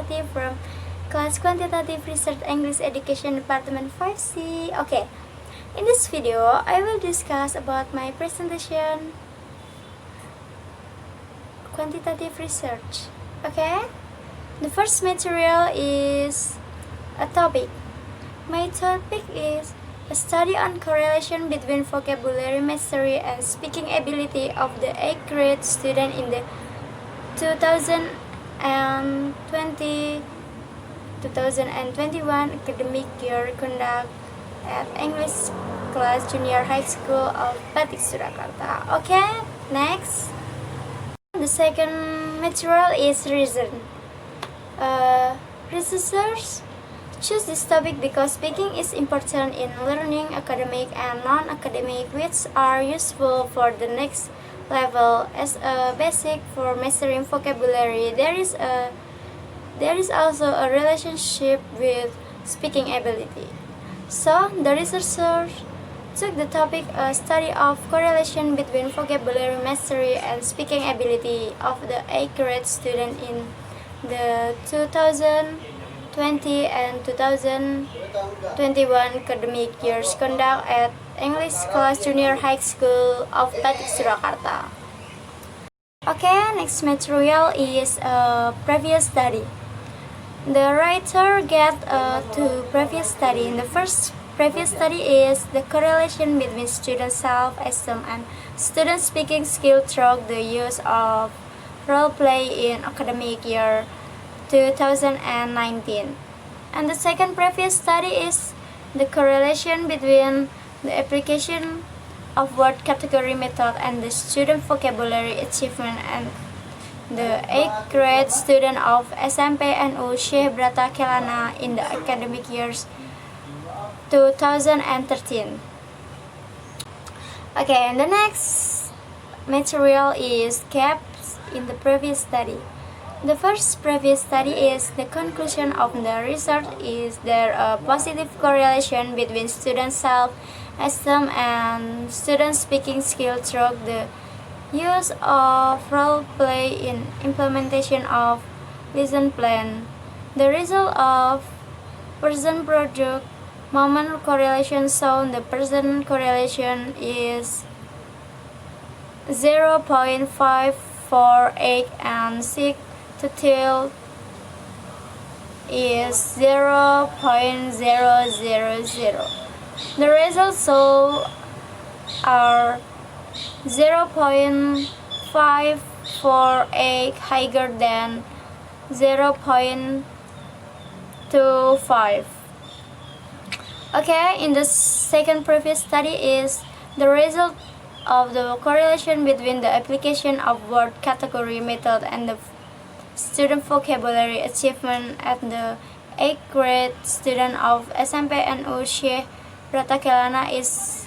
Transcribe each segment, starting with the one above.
Larasati from class Quantitative Research English Education Department 5C. Okay, in this video, I will discuss about my presentation quantitative research. Okay, the first material is a topic. My topic is a study on correlation between vocabulary mastery and speaking ability of the 8th grade student in the 2020-2021 academic year conduct at English class junior high school of Batik, Surakarta. Okay, next. The second material is reason. Researchers choose this topic because speaking is important in learning academic and non-academic, which are useful for the next level as a basic for mastering vocabulary. There is also a relationship with speaking ability. So the researchers took the topic a study of correlation between vocabulary mastery and speaking ability of the 8th grade student in the 2020 and 2021 academic years conduct at English class junior high school of Batik, Surakarta. Okay, next material is a previous study. The writer get two previous study. The first previous study is the correlation between student self-esteem and student speaking skill through the use of role play in academic year 2019. And the second previous study is the correlation between the application of word category method and the student vocabulary achievement and the 8th grade student of SMP NU Syekh Brata Kelana in the academic years 2013. Okay, and the next material is gaps in the previous study. The first previous study is the conclusion of the research is there a positive correlation between student self-esteem and student speaking skill through the use of role play in implementation of lesson plan. The result of person project moment correlation shown the person correlation is 0.548 and 6 to till is 0.000. The results show are 0.548 higher than 0.25. Okay, in the second previous study is the result of the correlation between the application of word category method and the student vocabulary achievement at the 8th grade student of SMP NU Syekh Brata Kelana is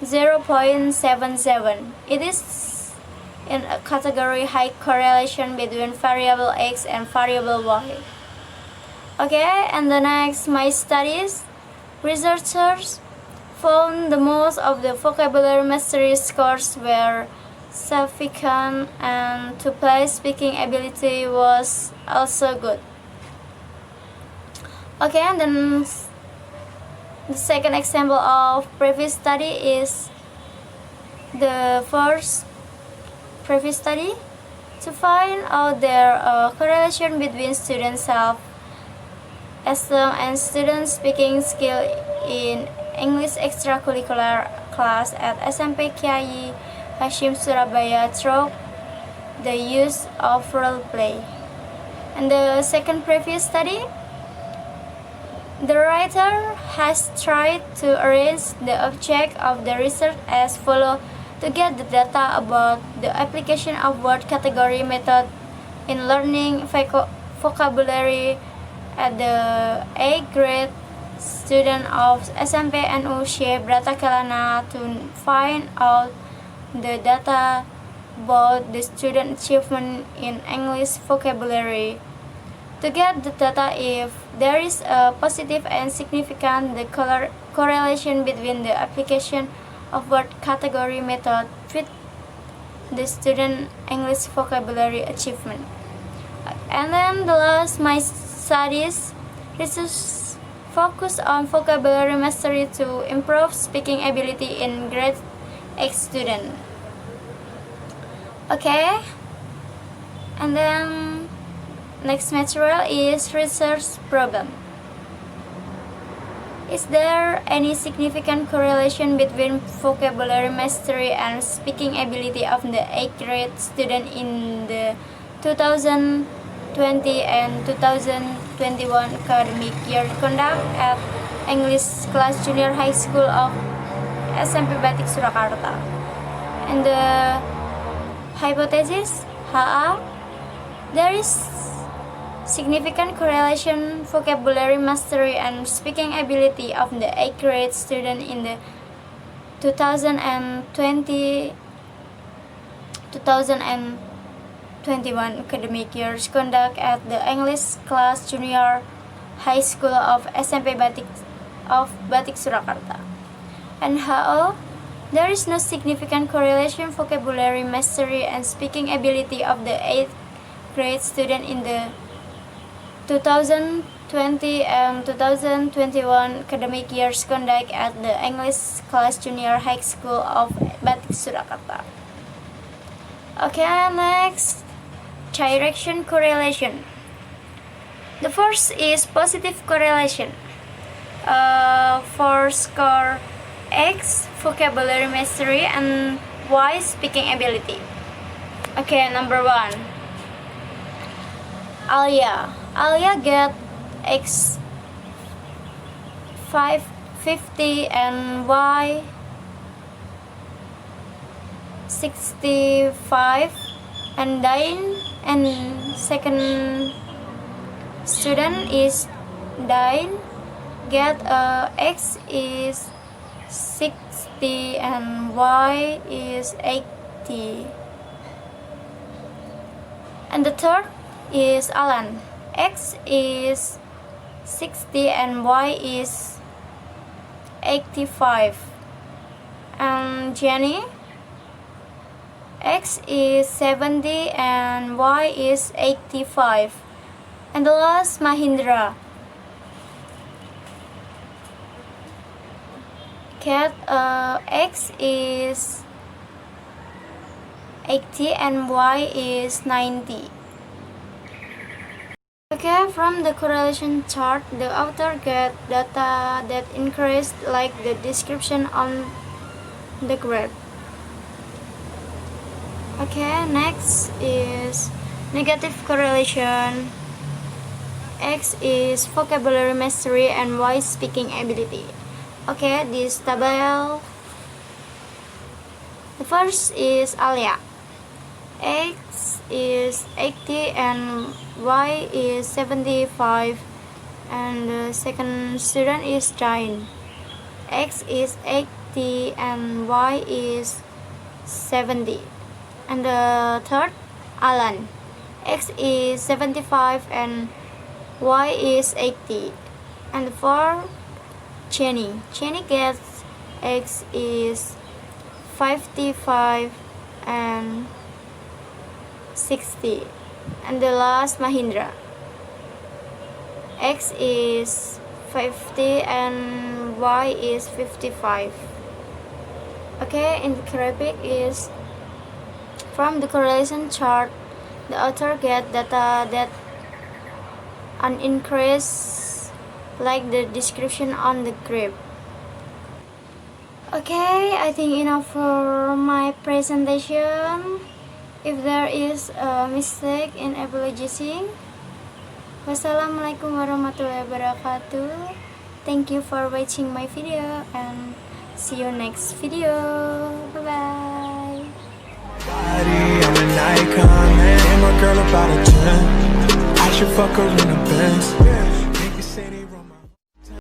0.77. It is in a category high correlation between variable X and variable Y. Okay, and the next, my studies. Researchers found the most of the vocabulary mastery scores were significant and to play speaking ability was also good. Okay, and then the second example of previous study is the first previous study to find out their correlation between student self-esteem and student speaking skill in English extracurricular class at SMP Kiai Hashim Surabaya through the use of role play. And the second previous study, the writer has tried to arrange the object of the research as follows to get the data about the application of word category method in learning vocabulary at the 8th grade student of SMP NU Syekh Brata Kelana to find out the data about the student achievement in English vocabulary. To get the data if there is a positive and significant the correlation between the application of word category method with the student English vocabulary achievement. And then the last, my studies. This is focus on vocabulary mastery to improve speaking ability in grade 8 student. Okay. And then next material is research problem. Is there any significant correlation between vocabulary mastery and speaking ability of the 8th grade student in the 2020 and 2021 academic year conduct at English class junior high school of SMP Batik Surakarta? And the hypothesis, HA, there is significant correlation vocabulary mastery and speaking ability of the 8th grade student in the 2020 2021 academic years conduct at the English class junior high school of SMP Batik Surakarta. And how there is no significant correlation vocabulary mastery and speaking ability of the 8th grade student in the 2020 and 2021 academic years conduct at the English class junior high school of Batik Surakarta. Okay, next, direction correlation. The first is positive correlation. For score X vocabulary mastery and Y speaking ability. Okay, number 1. Alia get X 550 and Y 65, and Dine and second student is Dine get X is 60 and Y is 80. And the third is Alan. X is 60 and Y is 85. And Jenny, X is 70 and Y is 85. And the last, Mahindra. X is 80 and Y is 90. Okay, from the correlation chart, the author get data that increased like the description on the graph. Okay, next is negative correlation. X is vocabulary mastery and Y speaking ability. Okay, this table. The first is Alia. X is 80 and Y is 75, and the second student is Jane. X is 80 and Y is 70. And the third, Alan. X is 75 and Y is 80. And the fourth, Jenny. Jenny gets X is 55 and 60. And the last, Mahindra. X is 50 and Y is 55. Okay, in the graphic is from the correlation chart, the author get data that an increase like the description on the graph. Okay, I think enough for my presentation. If there is a mistake in apologizing. Wassalamualaikum warahmatullahi wabarakatuh. Thank you for watching my video and see you next video. Bye bye. I'm an icon, man. Ain't my girl about a 10. I should fuck her in the Benz.